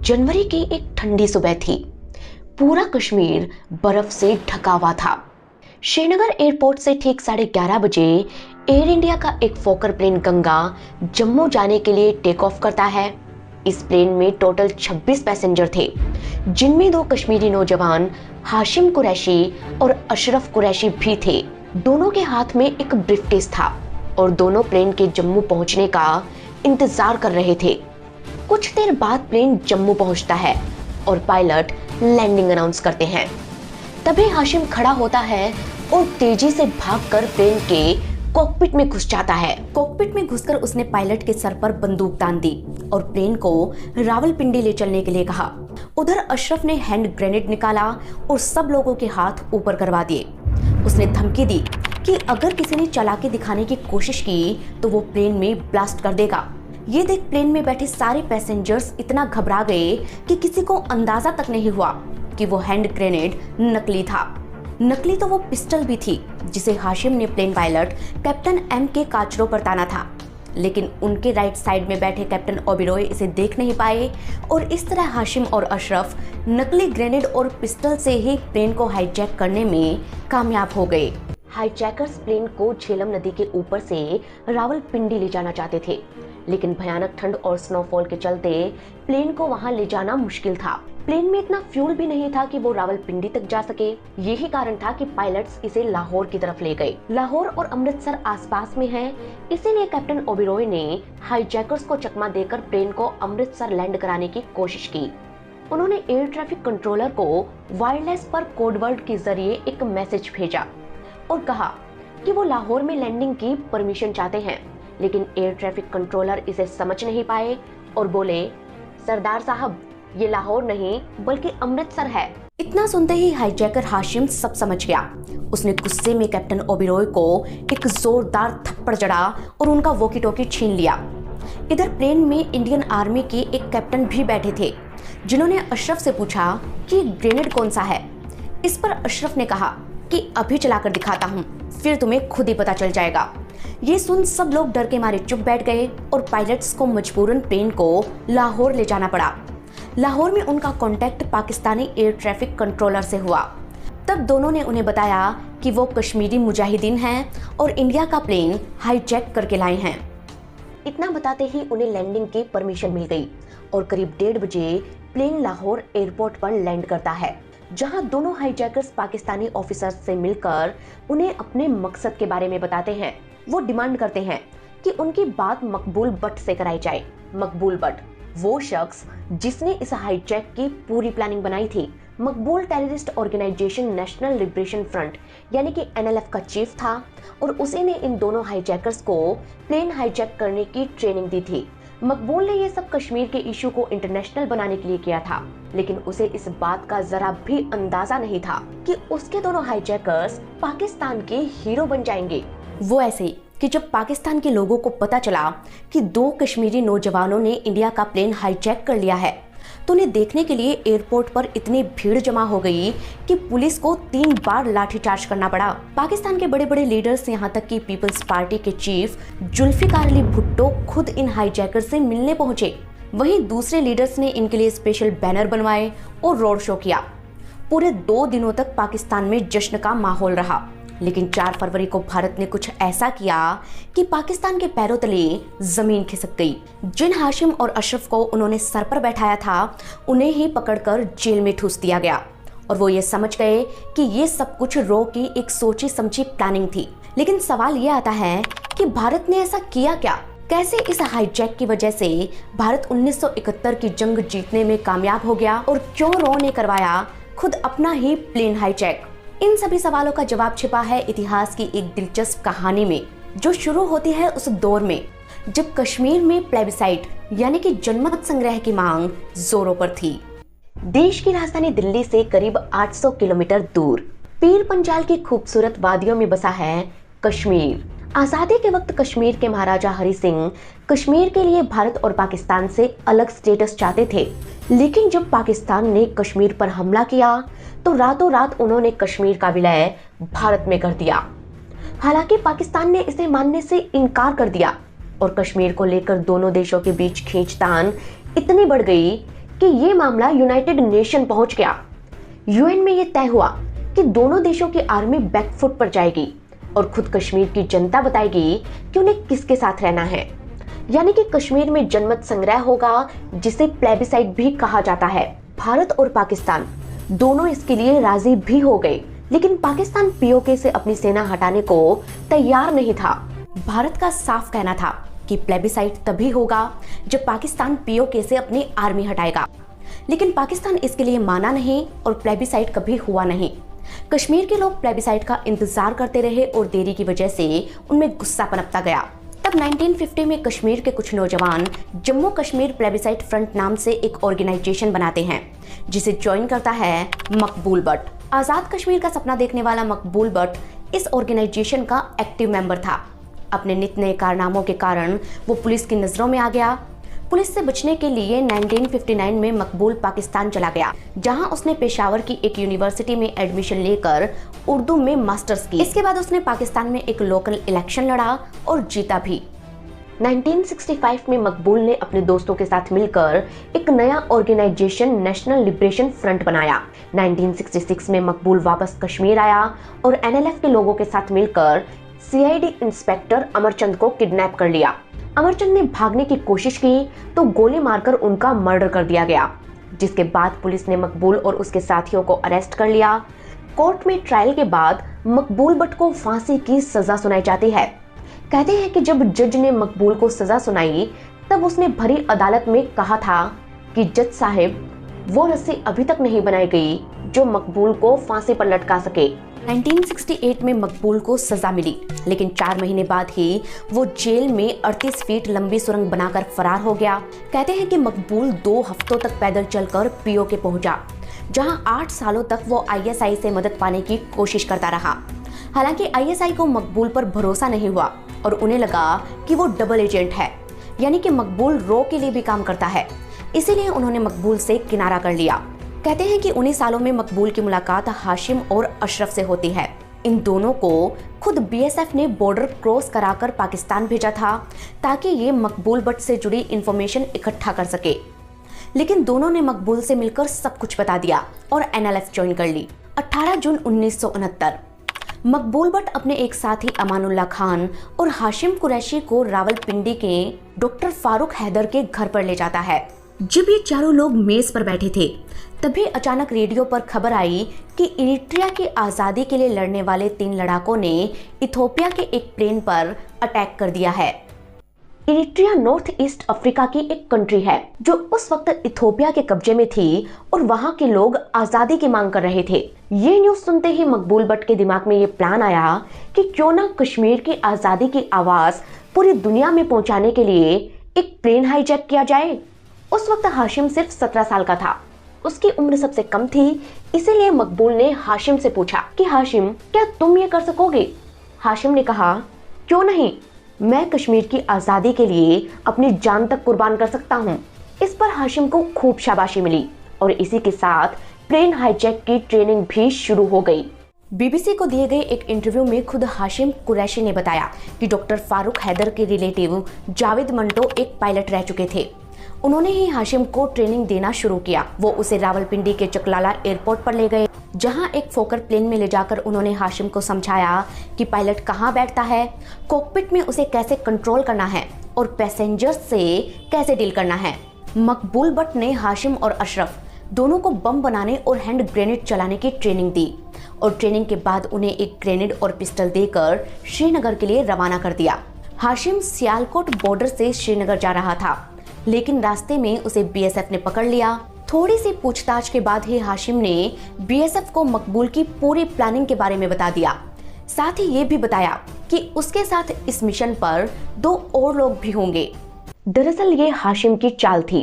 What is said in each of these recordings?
जनवरी की एक ठंडी सुबह थी। पूरा कश्मीर बर्फ से ढका हुआ था। श्रीनगर एयरपोर्ट से ठीक 11:30 बजे एयर इंडिया का एक फोकर प्लेन गंगा जम्मू जाने के लिए टेक ऑफ करता है। इस प्लेन में टोटल 26 पैसेंजर थे, जिनमें 2 कश्मीरी नौजवान हाशिम कुरैशी और अशरफ कुरैशी भी थे। दोनों के हाथ में एक ब्रीफकेस था और दोनों प्लेन के जम्मू पहुंचने का इंतजार कर रहे थे। कुछ देर बाद प्लेन जम्मू पहुंचता है और पायलट लैंडिंग अनाउंस करते हैं। तभी हाशिम खड़ा होता है और तेजी से भागकर प्लेन के कॉकपिट में घुस जाता है। कॉकपिट में घुसकर उसने पायलट के सर पर बंदूक तान दी और प्लेन को रावलपिंडी ले चलने के लिए कहा। उधर अशरफ ने हैंड ग्रेनेड निकाला और सब लोगों के हाथ ऊपर करवा दिए। उसने धमकी दी कि अगर किसी ने चालाकी दिखाने की कोशिश की तो वो प्लेन में ब्लास्ट कर देगा। ये देख प्लेन में बैठे सारे पैसेंजर्स इतना घबरा गए कि किसी को अंदाजा तक नहीं हुआ कि वो हैंड ग्रेनेड नकली था। नकली तो वो पिस्टल भी थी जिसे हाशिम ने प्लेन पायलट कैप्टन एम के काचरों पर ताना था, लेकिन उनके राइट साइड में बैठे कैप्टन ओबेरॉय इसे देख नहीं पाए और इस तरह हाशिम और अशरफ नकली ग्रेनेड और पिस्टल से ही प्लेन को हाईजैक करने में कामयाब हो गए। हाईजैकर्स प्लेन को झेलम नदी के ऊपर से रावलपिंडी ले जाना चाहते थे, लेकिन भयानक ठंड और स्नोफॉल के चलते प्लेन को वहां ले जाना मुश्किल था। प्लेन में इतना फ्यूल भी नहीं था कि वो रावलपिंडी तक जा सके। यही कारण था कि पायलट्स इसे लाहौर की तरफ ले गए। लाहौर और अमृतसर आसपास में है, इसीलिए कैप्टन ओबेरॉय ने हाईजैकर्स को चकमा देकर प्लेन को अमृतसर लैंड कराने की कोशिश की। उन्होंने एयर ट्रैफिक कंट्रोलर को वायरलेस पर कोडवर्ड के जरिए एक मैसेज भेजा और कहा कि वो लाहौर में लैंडिंग की परमिशन चाहते हैं, लेकिन एयर ट्रैफिक कंट्रोलर इसे समझ नहीं पाए और बोले, सरदार साहब, ये लाहौर नहीं बल्कि अमृतसर है। इतना सुनते ही हाईजैकर हाशिम सब समझ गया। उसने गुस्से में कैप्टन ओबेरॉय को एक जोरदार थप्पड़ जड़ा और उनका वॉकी टॉकी छीन लिया। इधर प्लेन में इंडियन आर्मी के एक कैप्टन भी बैठे थे, जिन्होंने अशरफ से पूछा कि ग्रेनेड कौन सा है। इस पर अशरफ ने कहा कि अभी चलाकर दिखाता हूँ, फिर तुम्हें खुद ही पता चल जाएगा। ये सुन सब लोग डर के मारे चुप बैठ गए और पायलट्स को मजबूरन प्लेन को लाहौर ले जाना पड़ा। लाहौर में उनका contact Pakistani air traffic controller से हुआ। तब दोनों ने उन्हें बताया कि वो कश्मीरी मुजाहिदीन हैं और इंडिया का प्लेन हाईजैक करके लाए हैं। इतना बताते ही उन्हें लैंडिंग की परमिशन मिल गई और करीब 1:30 बजे प्लेन लाहौर एयरपोर्ट पर लैंड करता है, जहां दोनों हाईजैकर्स पाकिस्तानी ऑफिसर्स से मिलकर उन्हें अपने मकसद के बारे में बताते हैं। वो डिमांड करते हैं कि उनकी बात मकबूल बट से कराई जाए। मकबूल बट वो शख्स जिसने इस हाईजैक की पूरी प्लानिंग बनाई थी। Maqbool terrorist organisation national liberation front यानी कि NLF का चीफ था और उसी ने इन दोनों हाईजैकर्स को प्लेन हाईजैक करने की ट्रेनिंग दी थी। मकबूल ने ये सब कश्मीर के इशू को इंटरनेशनल बनाने के लिए किया था, लेकिन उसे इस बात का जरा भी अंदाजा नहीं था कि उसके दोनों हाईजैकर्स पाकिस्तान के हीरो बन जाएंगे। वो ऐसे कि जब पाकिस्तान के लोगों को पता चला कि 2 कश्मीरी नौजवानों ने इंडिया का प्लेन हाईजैक कर लिया है, तो उन्हें देखने के लिए एयरपोर्ट पर इतनी भीड़ जमा हो गई कि पुलिस को 3 बार लाठीचार्ज करना पड़ा। पाकिस्तान के बड़े बड़े लीडर्स, यहाँ तक कि पीपल्स पार्टी के चीफ जुल्फिकार अली भुट्टो खुद इन हाईजैकर से मिलने पहुंचे। वहीं दूसरे लीडर्स ने इनके लिए स्पेशल बैनर बनवाए और रोड शो किया। पूरे 2 दिनों तक पाकिस्तान में जश्न का माहौल रहा, लेकिन 4 फरवरी को भारत ने कुछ ऐसा किया कि पाकिस्तान के पैरों तले जमीन खिसक गई। जिन हाशिम और अशरफ को उन्होंने सर पर बैठाया था, उन्हें ही पकड़कर जेल में ठूस दिया गया और वो ये समझ गए कि ये सब कुछ रॉ की एक सोची समझी प्लानिंग थी। लेकिन सवाल ये आता है कि भारत ने ऐसा किया क्या? कैसे इस हाईजैक की वजह से भारत 1971 की जंग जीतने में कामयाब हो गया और क्यों रॉ ने करवाया खुद अपना ही प्लेन हाईजैक? इन सभी सवालों का जवाब छिपा है इतिहास की एक दिलचस्प कहानी में, जो शुरू होती है उस दौर में जब कश्मीर में प्लेबिसाइट यानी कि जनमत संग्रह की मांग जोरों पर थी। देश की राजधानी दिल्ली से करीब 800 किलोमीटर दूर पीर पंजाल की खूबसूरत वादियों में बसा है कश्मीर। आजादी के वक्त कश्मीर के महाराजा हरि सिंह कश्मीर के लिए भारत और पाकिस्तान से अलग स्टेटस चाहते थे, लेकिन जब पाकिस्तान ने कश्मीर पर हमला किया तो रातों रात उन्होंने कश्मीर का विलय भारत में कर दिया। हालांकि पाकिस्तान ने इसे मानने से इनकार कर दिया और कश्मीर को लेकर दोनों देशों के बीच खींचतान इतनी बढ़ गई कि ये मामला यूनाइटेड नेशन पहुंच गया। यूएन में ये तय हुआ कि दोनों देशों की आर्मी बैकफुट पर जाएगी और खुद कश्मीर की जनता बताएगी कि उन्हें किसके साथ रहना है। यानी कि कश्मीर में जनमत संग्रह होगा, जिसे प्लेबिसाइट भी कहा जाता है। भारत और पाकिस्तान दोनों इसके लिए राजी भी हो गए, लेकिन पाकिस्तान पीओके से अपनी सेना हटाने को तैयार नहीं था। भारत का साफ कहना था कि प्लेबिसाइट तभी होगा जब पाकिस्तान पीओके से अपनी आर्मी हटाएगा, लेकिन पाकिस्तान इसके लिए माना नहीं और प्लेबिसाइट कभी हुआ नहीं। कश्मीर के लोग प्लेबिसाइट का इंतजार करते रहे और देरी की वजह से उनमें गुस्सा पनपता गया। तब 1950 में कश्मीर के कुछ नौजवान जम्मू कश्मीर प्लेबिसाइट फ्रंट नाम से एक ऑर्गेनाइजेशन बनाते हैं, जिसे ज्वाइन करता है मकबूल बट। आजाद कश्मीर का सपना देखने वाला मकबूल बट इस ऑर्गेनाइजेशन का एक्टिव मेंबर था। अपने नित नए कारनामों के कारण वो पुलिस की नजरों में आ गया। पुलिस से बचने के लिए 1959 में मकबूल पाकिस्तान चला गया, जहां उसने पेशावर की एक यूनिवर्सिटी में एडमिशन लेकर उर्दू में मास्टर्स की। इसके बाद उसने पाकिस्तान में एक लोकल इलेक्शन लड़ा और जीता भी। 1965 में मकबूल ने अपने दोस्तों के साथ मिलकर एक नया ऑर्गेनाइजेशन नेशनल लिबरेशन फ्रंट बनाया। 1966 में मकबूल वापस कश्मीर आया और एनएलएफ के लोगों के साथ मिलकर सीआईडी इंस्पेक्टर अमरचंद को किडनैप कर लिया। अमरचंद ने भागने की कोशिश की तो गोली मारकर उनका मर्डर कर दिया गया, जिसके बाद पुलिस ने मकबूल और उसके साथियों को अरेस्ट कर लिया। कोर्ट में ट्रायल के बाद मकबूल बट को फांसी की सजा सुनाई जाती है। कहते हैं कि जब जज ने मकबूल को सजा सुनाई तब उसने भरी अदालत में कहा था कि जज साहिब, वो रस्सी अभी तक नहीं बनाई गई जो मकबूल को फांसी पर लटका सके। 1968 में मकबूल को सजा मिली, लेकिन 4 महीने बाद ही वो जेल में 38 फीट लंबी सुरंग बनाकर फरार हो गया। कहते हैं कि मकबूल 2 हफ्तों तक पैदल चलकर पीओके पहुंचा, जहां 8 सालों तक वो आईएसआई से मदद पाने की कोशिश करता रहा। हालांकि आईएसआई को मकबूल पर भरोसा नहीं हुआ और उन्हें लगा कि वो डबल एजेंट है, यानी कि मकबूल रॉ के लिए भी काम करता है। इसीलिए उन्होंने मकबूल से किनारा कर लिया। कहते हैं कि उन्हीं सालों में मकबूल की मुलाकात हाशिम और अशरफ से होती है। इन दोनों को खुद बीएसएफ ने बॉर्डर क्रॉस कराकर पाकिस्तान भेजा था, ताकि ये मकबूल बट से जुड़ी इंफॉर्मेशन इकट्ठा कर सके। लेकिन दोनों ने मकबूल से मिलकर सब कुछ बता दिया और एनएलएफ ज्वाइन कर ली। 18 जून 1969 मकबूल बट अपने एक साथी अमानुल्लाह खान और हाशिम कुरैशी को रावलपिंडी के डॉक्टर फारूक हैदर के घर पर ले जाता है। जब ये चारों लोग मेज पर बैठे थे, तभी अचानक रेडियो पर खबर आई कि इरिट्रिया की आज़ादी के लिए लड़ने वाले 3 लड़ाकों ने इथोपिया के एक प्लेन पर अटैक कर दिया है। इरिट्रिया नॉर्थ ईस्ट अफ्रीका की एक कंट्री है जो उस वक्त इथोपिया के कब्जे में थी और वहां के लोग आज़ादी की मांग कर रहे थे। ये न्यूज सुनते ही मकबूल बट के दिमाग में ये प्लान आया कि क्यों ना कश्मीर की आज़ादी की आवाज़ पूरी दुनिया में पहुंचाने के लिए एक प्लेन हाईजैक किया जाए। उस वक्त हाशिम सिर्फ 17 साल का था, उसकी उम्र सबसे कम थी। इसीलिए मकबूल ने हाशिम से पूछा कि हाशिम, क्या तुम ये कर सकोगे? हाशिम ने कहा, क्यों नहीं, मैं कश्मीर की आज़ादी के लिए अपनी जान तक कुर्बान कर सकता हूँ। इस पर हाशिम को खूब शाबाशी मिली और इसी के साथ प्लेन हाईजैक की ट्रेनिंग भी शुरू हो गई। बीबीसी को दिए गए एक इंटरव्यू में खुद हाशिम कुरैशी ने बताया कि डॉक्टर फारूक हैदर के रिलेटिव जावेद मंटो एक पायलट रह चुके थे। उन्होंने ही हाशिम को ट्रेनिंग देना शुरू किया। वो उसे रावलपिंडी के चकलाला एयरपोर्ट पर ले गए, जहां एक फोकर प्लेन में ले जाकर उन्होंने हाशिम को समझाया कि पायलट कहां बैठता है, कॉकपिट में उसे कैसे कंट्रोल करना है और पैसेंजर्स से कैसे डील करना है। मकबूल बट ने हाशिम और अशरफ दोनों को बम बनाने और हैंड ग्रेनेड चलाने की ट्रेनिंग दी और ट्रेनिंग के बाद उन्हें एक ग्रेनेड और पिस्टल देकर श्रीनगर के लिए रवाना कर दिया। हाशिम सियालकोट बॉर्डर से श्रीनगर जा रहा था, लेकिन रास्ते में उसे बीएसएफ ने पकड़ लिया। थोड़ी सी पूछताछ के बाद ही हाशिम ने बीएसएफ को मकबूल की पूरी प्लानिंग के बारे में बता दिया। साथ ही ये भी बताया कि उसके साथ इस मिशन पर 2 और लोग भी होंगे। दरअसल ये हाशिम की चाल थी,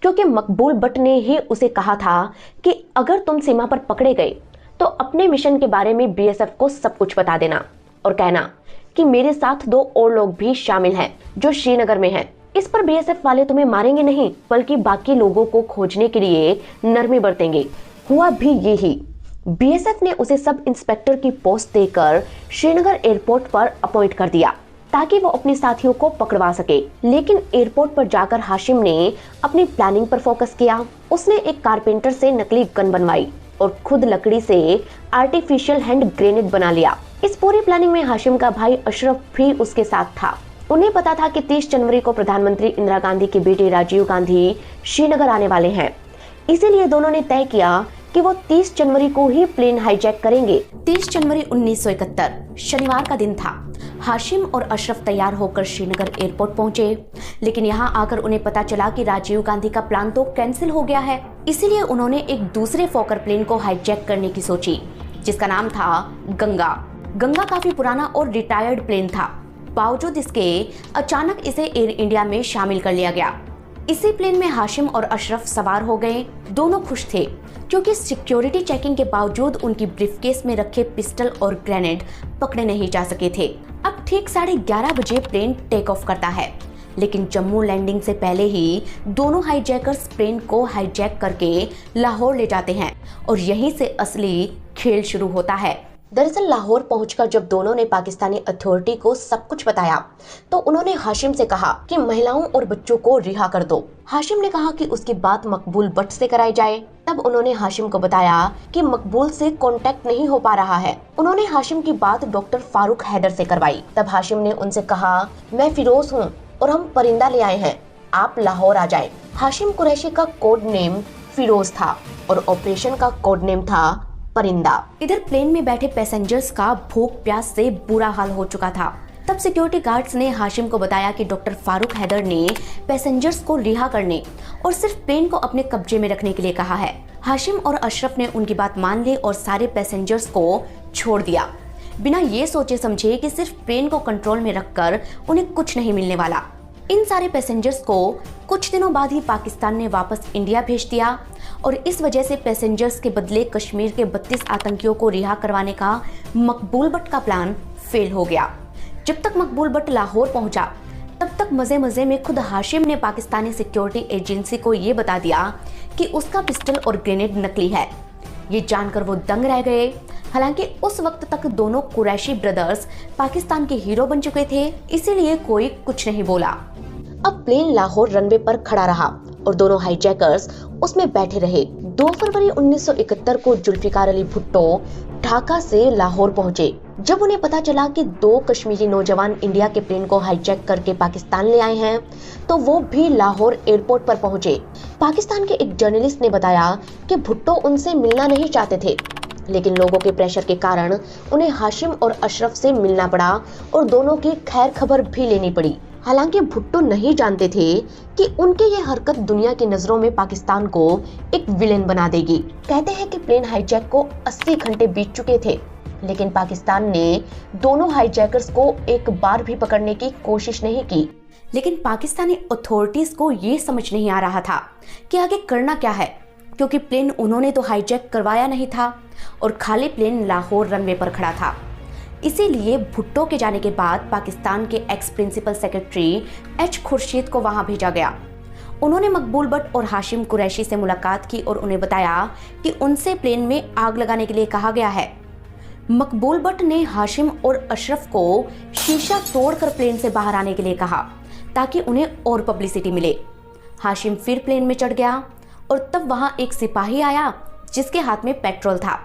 क्योंकि मकबूल बट ने ही उसे कहा था कि अगर तुम सीमा पर पकड़े गए तो अपने मिशन के बारे में बीएसएफ को सब कुछ बता देना और कहना कि मेरे साथ 2 और लोग भी शामिल हैं जो श्रीनगर में हैं। इस पर बीएसएफ वाले तुम्हें मारेंगे नहीं, बल्कि बाकी लोगों को खोजने के लिए नरमी बरतेंगे। हुआ भी यही। बीएसएफ ने उसे सब इंस्पेक्टर की पोस्ट देकर श्रीनगर एयरपोर्ट पर अपॉइंट कर दिया, ताकि वो अपने साथियों को पकड़वा सके। लेकिन एयरपोर्ट पर जाकर हाशिम ने अपनी प्लानिंग पर फोकस किया। उसने एक कारपेंटर से नकली गन बनवाई और खुद लकड़ी से आर्टिफिशियल हैंड ग्रेनेड बना लिया। इस पूरी प्लानिंग में हाशिम का भाई अशरफ भी उसके साथ था। उन्हें पता था कि 30 जनवरी को प्रधानमंत्री इंदिरा गांधी के बेटे राजीव गांधी श्रीनगर आने वाले हैं। इसीलिए दोनों ने तय किया कि वो 30 जनवरी को ही प्लेन हाईजैक करेंगे। 30 जनवरी 1971 शनिवार का दिन था। हाशिम और अशरफ तैयार होकर श्रीनगर एयरपोर्ट पहुंचे, लेकिन यहाँ आकर उन्हें पता चला कि राजीव गांधी का प्लान तो कैंसिल हो गया है। इसीलिए उन्होंने एक दूसरे फोकर प्लेन को हाईजैक करने की सोची, जिसका नाम था गंगा। गंगा काफी पुराना और रिटायर्ड प्लेन था। बावजूद इसके अचानक इसे एयर इंडिया में शामिल कर लिया गया। इसी प्लेन में हाशिम और अशरफ सवार हो गए। दोनों खुश थे क्योंकि सिक्योरिटी चेकिंग के बावजूद उनकी ब्रीफकेस में रखे पिस्टल और ग्रेनेड पकड़े नहीं जा सके थे। अब ठीक 11:30 बजे प्लेन टेक ऑफ करता है, लेकिन जम्मू लैंडिंग से पहले ही दोनों हाईजैकर्स प्लेन को हाईजैक करके लाहौर ले जाते हैं और यहीं से असली खेल शुरू होता है। दरअसल लाहौर पहुंचकर जब दोनों ने पाकिस्तानी अथॉरिटी को सब कुछ बताया तो उन्होंने हाशिम से कहा कि महिलाओं और बच्चों को रिहा कर दो। हाशिम ने कहा कि उसकी बात मकबूल बट से कराई जाए। तब उन्होंने हाशिम को बताया कि मकबूल से कांटेक्ट नहीं हो पा रहा है। उन्होंने हाशिम की बात डॉक्टर फारूक हैदर से करवाई। तब हाशिम ने उनसे कहा, मैं फिरोज हूँ और हम परिंदा ले आए हैं, आप लाहौर आ जाएं। हाशिम कुरैशी का कोड नेम फिरोज था और ऑपरेशन का कोड नेम था परिंदा। इधर प्लेन में बैठे पैसेंजर्स का भूख प्यास से बुरा हाल हो चुका था। तब सिक्योरिटी गार्ड्स ने हाशिम को बताया कि डॉक्टर फारूक हैदर ने पैसेंजर्स को रिहा करने और सिर्फ प्लेन को अपने कब्जे में रखने के लिए कहा है। हाशिम और अशरफ ने उनकी बात मान ली और सारे पैसेंजर्स को छोड़ दिया, बिना ये सोचे समझे कि सिर्फ प्लेन को कंट्रोल में रखकर उन्हें कुछ नहीं मिलने वाला। इन सारे पैसेंजर्स को कुछ दिनों बाद ही पाकिस्तान ने वापस इंडिया भेज दिया और इस वजह से पैसेंजर्स के बदले कश्मीर के 32 आतंकियों को रिहा करवाने का मकबूल बट का प्लान फेल हो गया। जब तक मकबूल बट लाहौर पहुंचा तब तक मजे मजे में खुद हाशिम ने पाकिस्तानी सिक्योरिटी एजेंसी को ये बता दिया कि उसका पिस्टल और ग्रेनेड नकली है। ये जानकर वो दंग रह गए। हालांकि उस वक्त तक दोनों कुरैशी ब्रदर्स पाकिस्तान के हीरो बन चुके थे, इसीलिए कोई कुछ नहीं बोला। अब प्लेन लाहौर रनवे पर खड़ा रहा और दोनों हाईजैकर्स उसमें बैठे रहे। 2 फरवरी 1971 को जुल्फिकार अली भुट्टो ढाका से लाहौर पहुंचे। जब उन्हें पता चला कि 2 कश्मीरी नौजवान इंडिया के प्लेन को हाईजैक करके पाकिस्तान ले आए हैं तो वो भी लाहौर एयरपोर्ट पर पहुंचे। पाकिस्तान के एक जर्नलिस्ट ने बताया कि भुट्टो उनसे मिलना नहीं चाहते थे, लेकिन लोगों के प्रेशर के कारण उन्हें हाशिम और अशरफ से मिलना पड़ा और दोनों की खैर खबर भी लेनी पड़ी। हालांकि भुट्टो नहीं जानते थे कि उनके ये हरकत दुनिया की नजरों में पाकिस्तान को एक विलेन बना देगी। कहते हैं कि प्लेन हाईजैक को 80 घंटे बीत चुके थे, लेकिन पाकिस्तान ने दोनों हाईजैकर्स को एक बार भी पकड़ने की कोशिश नहीं की। लेकिन पाकिस्तानी अथॉरिटीज को ये समझ नहीं आ रहा था कि आगे करना क्या है, क्योंकि प्लेन उन्होंने तो हाईजैक करवाया नहीं था और खाली प्लेन लाहौर रनवे पर खड़ा था। इसीलिए भुट्टो के जाने के बाद पाकिस्तान के ex principal secretary H Khurshid को वहां भेजा गया। उन्होंने मकबूल बट और हाशिम कुरैशी से मुलाकात की और उन्हें बताया कि उनसे प्लेन में आग लगाने के लिए कहा गया है। मकबूल बट ने हाशिम और अशरफ को शीशा तोड़कर प्लेन से बाहर आने के लिए कहा ताकि उन्हें और पब्लिसिटी मिले। हाशिम फिर प्लेन में चढ़ गया और तब वहां एक सिपाही आया जिसके हाथ में पेट्रोल था।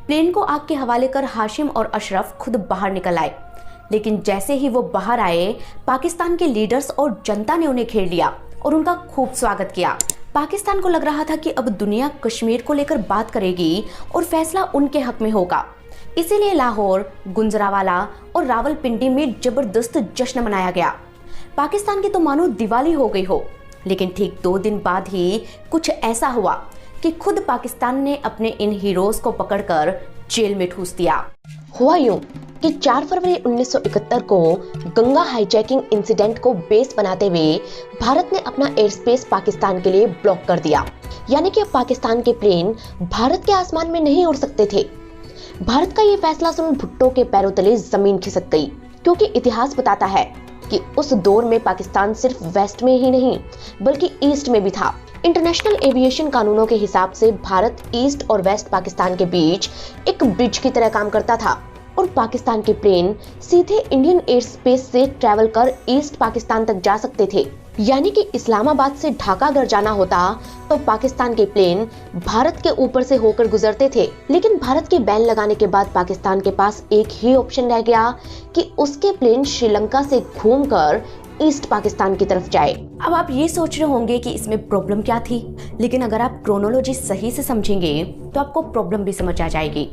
प्लेन को आग के हवाले कर हाशिम और अशरफ खुद बाहर निकल आए, लेकिन जैसे ही वो बाहर आए पाकिस्तान के लीडर्स और जनता ने उन्हें घेर लिया और उनका खूब स्वागत किया। पाकिस्तान को लग रहा था कि अब दुनिया कश्मीर को लेकर बात करेगी और फैसला उनके हक में होगा। इसीलिए लाहौर, गुजरांवाला और रावलपिंडी में जबरदस्त जश्न मनाया गया। पाकिस्तान की तो मानो दिवाली हो गई हो। लेकिन ठीक 2 दिन बाद ही कुछ ऐसा हुआ कि खुद पाकिस्तान ने अपने इन हीरोज को पकड़कर जेल में ठूस दिया। हुआ यूं कि 4 फरवरी 1971 को गंगा हाईजैकिंग इंसिडेंट को बेस बनाते हुए भारत ने अपना एयर स्पेस पाकिस्तान के लिए ब्लॉक कर दिया। यानी कि अब पाकिस्तान के प्लेन भारत के आसमान में नहीं उड़ सकते थे। भारत का ये फैसला सुन भुट्टो के पैरों तले जमीन खिसक गई, क्योंकि इतिहास बताता है कि उस दौर में पाकिस्तान सिर्फ वेस्ट में ही नहीं बल्कि ईस्ट में भी था। इंटरनेशनल एविएशन कानूनों के हिसाब से भारत ईस्ट और वेस्ट पाकिस्तान के बीच एक ब्रिज की तरह काम करता था। और पाकिस्तान के प्लेन सीधे इंडियन एयर स्पेस से ट्रैवल कर ईस्ट पाकिस्तान तक जा सकते थे। यानी कि इस्लामाबाद से ढाका अगर जाना होता तो पाकिस्तान के प्लेन भारत के ऊपर से होकर गुजरते थे। लेकिन भारत के बैन लगाने के बाद पाकिस्तान के पास एक ही ऑप्शन रह गया कि उसके प्लेन श्रीलंका से घूमकर ईस्ट पाकिस्तान की तरफ जाए। अब आप ये सोच रहे होंगे कि इसमें प्रॉब्लम क्या थी, लेकिन अगर आप क्रोनोलॉजी सही से समझेंगे तो आपको प्रॉब्लम भी समझ आ जाएगी।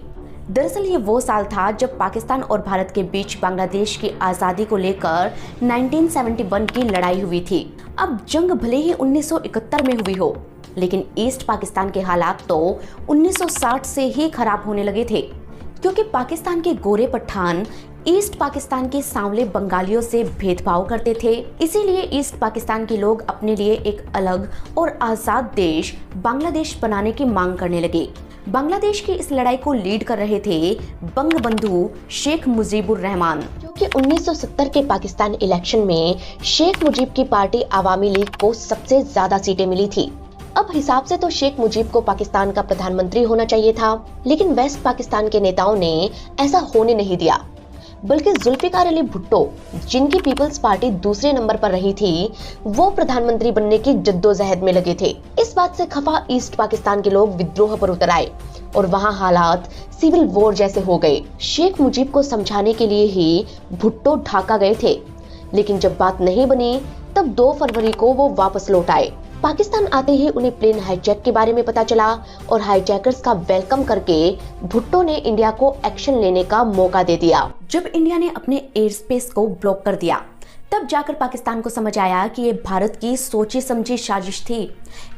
दरअसल ये वो साल था जब पाकिस्तान और भारत के बीच बांग्लादेश की आज़ादी को लेकर 1971 की लड़ाई हुई थी। अब जंग भले ही 1971 में हुई हो, लेकिन ईस्ट पाकिस्तान के हालात तो 1960 से ही खराब होने लगे थे, क्योंकि पाकिस्तान के गोरे पठान ईस्ट पाकिस्तान के सांवले बंगालियों से भेदभाव करते थे। इसीलिए ईस्ट पाकिस्तान के लोग अपने लिए एक अलग और आज़ाद देश बांग्लादेश बनाने की मांग करने लगे। बांग्लादेश की इस लड़ाई को लीड कर रहे थे बंगबंधु शेख मुजीबुर रहमान, जो कि 1970 के पाकिस्तान इलेक्शन में शेख मुजीब की पार्टी आवामी लीग को सबसे ज्यादा सीटें मिली थी। अब हिसाब से तो शेख मुजीब को पाकिस्तान का प्रधानमंत्री होना चाहिए था, लेकिन वेस्ट पाकिस्तान के नेताओं ने ऐसा होने नहीं दिया, बल्कि जुल्फिकार अली भुट्टो, जिनकी पीपल्स पार्टी दूसरे नंबर पर रही थी, वो प्रधानमंत्री बनने की जद्दोजहद में लगे थे। इस बात से खफा ईस्ट पाकिस्तान के लोग विद्रोह पर उतर आए और वहां हालात सिविल वॉर जैसे हो गए। शेख मुजीब को समझाने के लिए ही भुट्टो ढाका गए थे, लेकिन जब बात नहीं बनी तब 2 फरवरी को वो वापस लौट आए। पाकिस्तान आते ही उन्हें प्लेन हाईजैक के बारे में पता चला और हाईजैकर्स का वेलकम करके भुट्टो ने इंडिया को एक्शन लेने का मौका दे दिया। जब इंडिया ने अपने एयर स्पेस को ब्लॉक कर दिया, तब जाकर पाकिस्तान को समझ आया कि ये भारत की सोची समझी साजिश थी।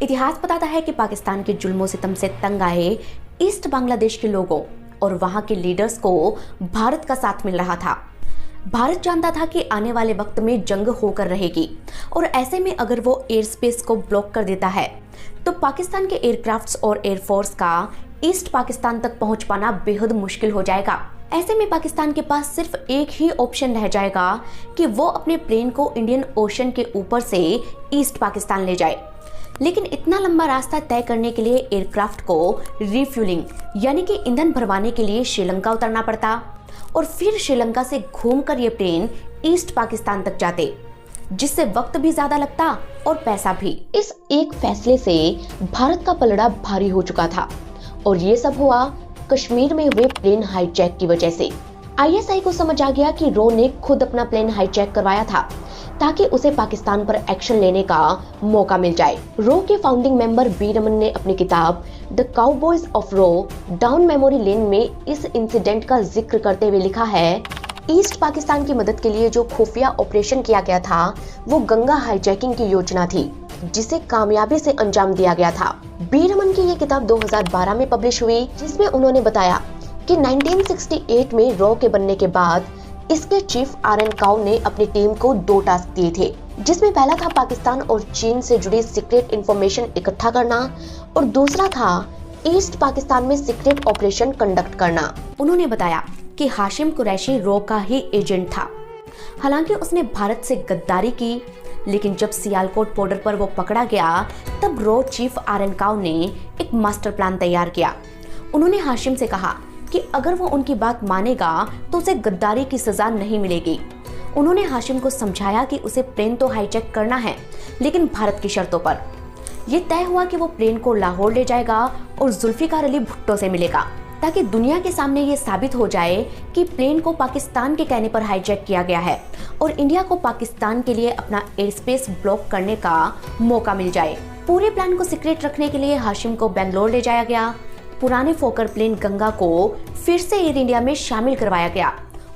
इतिहास बताता है कि पाकिस्तान के जुल्मों सितम से तंग आए ईस्ट बांग्लादेश के लोगों और वहां के लीडर्स को भारत का साथ मिल रहा था। भारत जानता था कि आने वाले वक्त में जंग होकर रहेगी और ऐसे में अगर वो एयर स्पेस को ब्लॉक कर देता है तो पाकिस्तान के एयरक्राफ्ट्स और एयरफोर्स का ईस्ट पाकिस्तान तक पहुंच पाना बेहद मुश्किल हो जाएगा। ऐसे में पाकिस्तान के पास सिर्फ एक ही ऑप्शन रह जाएगा कि वो अपने प्लेन को इंडियन ओशन के ऊपर से ईस्ट पाकिस्तान ले जाए। लेकिन इतना लंबा रास्ता तय करने के लिए एयरक्राफ्ट को रिफ्यूलिंग यानी कि ईंधन भरवाने के लिए श्रीलंका उतरना पड़ता और फिर श्रीलंका से घूमकर ये प्लेन ईस्ट पाकिस्तान तक जाते, जिससे वक्त भी ज्यादा लगता और पैसा भी। इस एक फैसले से भारत का पलड़ा भारी हो चुका था और ये सब हुआ कश्मीर में हुए प्लेन हाईजैक की वजह से। आईएसआई को समझ आ गया कि रो ने खुद अपना प्लेन हाईजैक करवाया था ताकि उसे पाकिस्तान पर एक्शन लेने का मौका मिल जाए। रो के फाउंडिंग मेंबर बी रमन ने अपनी किताब द काउबॉयज ऑफ रो डाउन मेमोरी लेन में इस इंसिडेंट का जिक्र करते हुए लिखा है, ईस्ट पाकिस्तान की मदद के लिए जो खुफिया ऑपरेशन किया गया था वो गंगा हाईजैकिंग की योजना थी, जिसे कामयाबी से अंजाम दिया गया था। बी रमन की ये किताब 2012 में पब्लिश हुई, जिसमें उन्होंने बताया कि 1968 में रो के बनने के बाद इसके चीफ आर एन काउ ने अपनी टीम को 2 टास्क दिए थे, जिसमें पहला था पाकिस्तान और चीन से जुड़ी सीक्रेट इंफॉर्मेशन इकट्ठा करना और दूसरा था ईस्ट पाकिस्तान में सीक्रेट ऑपरेशन कंडक्ट करना। उन्होंने बताया कि हाशिम कुरैशी रो का ही एजेंट था। हालांकि उसने भारत से गद्दारी की, लेकिन जब सियालकोट बॉर्डर पर वो पकड़ा गया तब रो चीफ आर एन काउ ने एक मास्टर प्लान तैयार किया। उन्होंने हाशिम से कहा कि अगर वो उनकी बात मानेगा तो उसे गद्दारी की सजा नहीं मिलेगी। उन्होंने हाशिम को समझाया कि उसे प्लेन तो हाईजैक करना है, लेकिन भारत की शर्तों पर। यह तय हुआ कि वो प्लेन को लाहौर ले जाएगा और जुल्फिकार अली भुट्टो से मिलेगा, ताकि दुनिया के सामने ये साबित हो जाए कि प्लेन को पाकिस्तान के कहने पर हाईजैक किया गया है और इंडिया को पाकिस्तान के लिए अपना एयर स्पेस ब्लॉक करने का मौका मिल जाए। पूरे प्लान को सीक्रेट रखने के लिए हाशिम को बेंगलोर ले जाया गया। पुराने फोकर प्लेन गंगा को फिर से एयर इंडिया में शामिल करवाया गया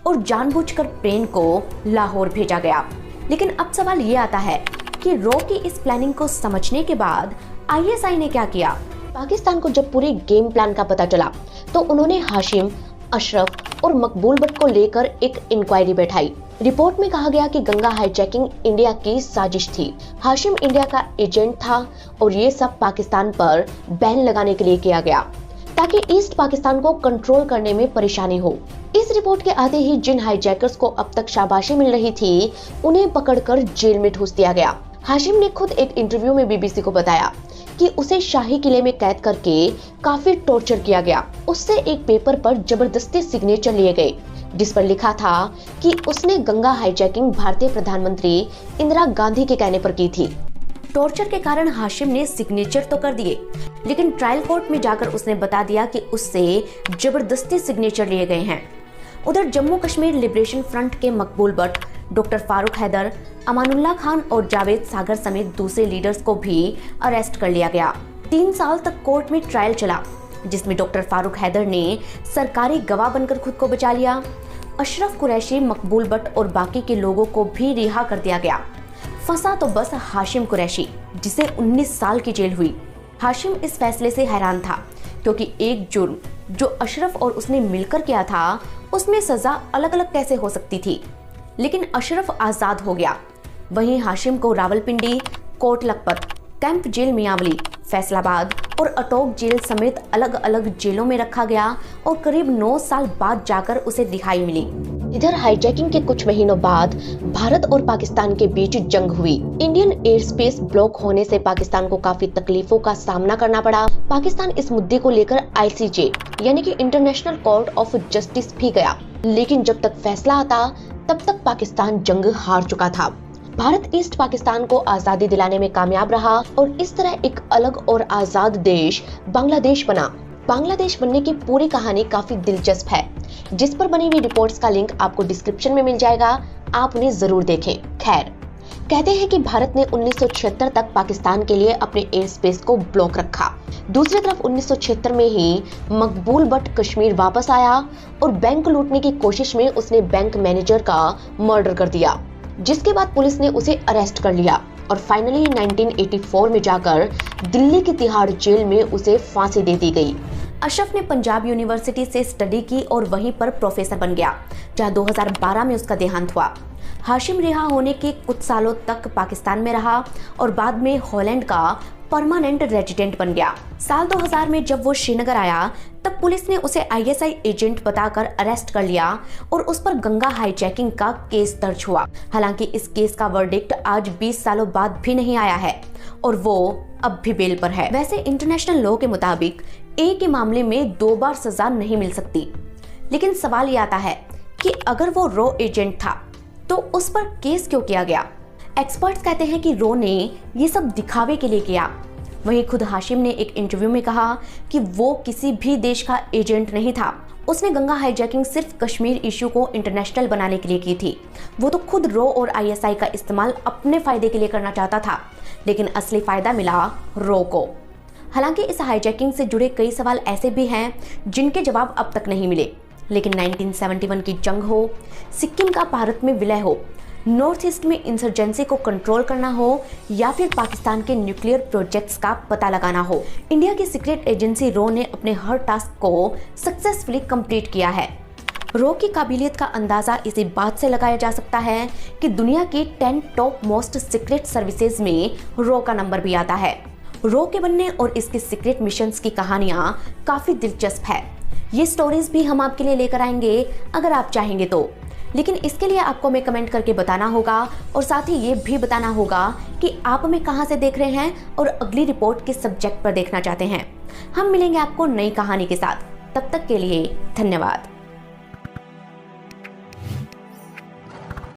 और जानबूझकर प्लेन को लाहौर भेजा गया। लेकिन अब सवाल ये आता है कि रो की इस प्लानिंग को समझने के बाद आईएसआई ने क्या किया। पाकिस्तान को जब पूरे गेम प्लान का पता चला तो उन्होंने हाशिम, अशरफ और मकबूल भट्ट को लेकर एक इंक्वायरी बैठाई। रिपोर्ट में कहा गया कि गंगा हाईजैकिंग इंडिया की साजिश थी। हाशिम इंडिया का एजेंट था और ये सब पाकिस्तान पर बैन लगाने के लिए किया गया ताकि ईस्ट पाकिस्तान को कंट्रोल करने में परेशानी हो। इस रिपोर्ट के आते ही जिन हाईजैकर्स को अब तक शाबाशी मिल रही थी, उन्हें पकड़कर जेल में ठूस दिया गया। हाशिम ने खुद एक इंटरव्यू में बीबीसी को बताया कि उसे शाही किले में कैद करके काफी टॉर्चर किया गया। उससे एक पेपर पर जबरदस्ती सिग्नेचर लिए गए जिस पर लिखा था कि उसने गंगा हाईजैकिंग भारतीय प्रधानमंत्री इंदिरा गांधी के कहने पर की थी। टॉर्चर के कारण हाशिम ने सिग्नेचर तो कर दिए, लेकिन ट्रायल कोर्ट में जाकर उसने बता दिया कि उससे जबरदस्ती सिग्नेचर लिए गए हैं। उधर जम्मू कश्मीर लिबरेशन फ्रंट के मकबूल भट्ट, डॉक्टर फारूक हैदर, अमानुल्लाह खान और जावेद सागर समेत दूसरे लीडर्स को भी अरेस्ट कर लिया गया। 3 साल तक कोर्ट में ट्रायल चला, जिसमें डॉक्टर फारूक हैदर ने सरकारी गवाह बनकर खुद को बचा लिया। अशरफ कुरैशी, मकबूल भट्ट और बाकी के लोगों को भी रिहा कर दिया गया। फंसा तो बस हाशिम कुरैशी, जिसे 19 साल की जेल हुई। हाशिम इस फैसले से हैरान था, क्योंकि एक जुर्म जो अशरफ और उसने मिलकर किया था, उसमें सजा अलग अलग कैसे हो सकती थी। लेकिन अशरफ आजाद हो गया। वहीं हाशिम को रावलपिंडी, कोट लखपत, कैंप जेल मियांवली, फैसलाबाद और अटोक जेल समेत अलग अलग जेलों में रखा गया और करीब 9 साल बाद जाकर उसे रिहाई मिली। इधर हाईजैकिंग के कुछ महीनों बाद भारत और पाकिस्तान के बीच जंग हुई। इंडियन एयर स्पेस ब्लॉक होने से पाकिस्तान को काफी तकलीफों का सामना करना पड़ा। पाकिस्तान इस मुद्दे को लेकर ICJ यानी कि इंटरनेशनल कोर्ट ऑफ जस्टिस भी गया, लेकिन जब तक फैसला आता तब तक पाकिस्तान जंग हार चुका था। भारत ईस्ट पाकिस्तान को आजादी दिलाने में कामयाब रहा और इस तरह एक अलग और आजाद देश बांग्लादेश बना। बांग्लादेश बनने की पूरी कहानी काफी दिलचस्प है, जिस पर बनी हुई रिपोर्ट्स का लिंक आपको डिस्क्रिप्शन में मिल जाएगा, आप उन्हें जरूर देखें। खैर, कहते हैं कि भारत ने 1976 तक पाकिस्तान के लिए अपने एयर स्पेस को ब्लॉक रखा। दूसरी तरफ 1976 में ही मकबूल भट्ट कश्मीर वापस आया और बैंक लूटने की कोशिश में उसने बैंक मैनेजर का मर्डर कर दिया, जिसके बाद पुलिस ने उसे अरेस्ट कर लिया और फाइनली 1984 में जाकर दिल्ली की तिहाड़ जेल में उसे फांसी दे दी गई। अशरफ ने पंजाब यूनिवर्सिटी से स्टडी की और वहीं पर प्रोफेसर बन गया, जहां 2012 में उसका देहांत हुआ। हाशिम रिहा होने के कुछ सालों तक पाकिस्तान में रहा और बाद में हॉलैंड का परमानेंट रेजिडेंट बन गया। साल 2000 में जब वो श्रीनगर आया, तब पुलिस ने उसे ISI एजेंट बताकर अरेस्ट कर लिया और उस पर गंगा हाईजैकिंग का केस दर्ज हुआ। हालांकि इस केस का वर्डिक्ट आज 20 सालों बाद भी नहीं आया है और वो अब भी बेल पर है। वैसे इंटरनेशनल लॉ के मुताबिक एक ही मामले में 2 बार सजा नहीं मिल सकती, लेकिन सवाल ये आता है कि अगर वो रो एजेंट था तो उस पर केस क्यों किया गया। एक्सपर्ट्स कहते हैं कि रो ने ये सब दिखावे के लिए किया। वहीं खुद हाशिम ने एक इंटरव्यू में कहा कि वो किसी भी देश का एजेंट नहीं था। उसने गंगा हाईजैकिंग सिर्फ कश्मीर इश्यू को इंटरनेशनल बनाने के लिए की थी। वो तो खुद रो और ISI का इस्तेमाल अपने फायदे के लिए करना चाहता था, लेकिन असली फायदा मिला रो को। हालांकि इस हाईजैकिंग से जुड़े कई सवाल ऐसे भी हैं जिनके जवाब अब तक नहीं मिले, लेकिन 1971 की जंग हो, सिक्किम का भारत में विलय हो, नॉर्थ ईस्ट में इंसर्जेंसी को कंट्रोल करना हो या फिर पाकिस्तान के न्यूक्लियर प्रोजेक्ट्स का पता लगाना हो, इंडिया की सीक्रेट एजेंसी रो ने अपने हर टास्क को सक्सेसफुली कंप्लीट किया है। रो की काबिलियत का अंदाजा इसी बात से लगाया जा सकता है कि दुनिया की 10 टॉप मोस्ट सीक्रेट सर्विसेज में रो का नंबर भी आता है। रो के बनने और इसके सीक्रेट मिशंस की कहानियां काफी दिलचस्प है। ये स्टोरीज भी हम आपके लिए लेकर आएंगे अगर आप चाहेंगे तो, लेकिन इसके लिए आपको हमें कमेंट करके बताना होगा और साथ ही ये भी बताना होगा कि आप हमें कहां से देख रहे हैं और अगली रिपोर्ट किस सब्जेक्ट पर देखना चाहते हैं। हम मिलेंगे आपको नई कहानी के साथ, तब तक के लिए धन्यवाद।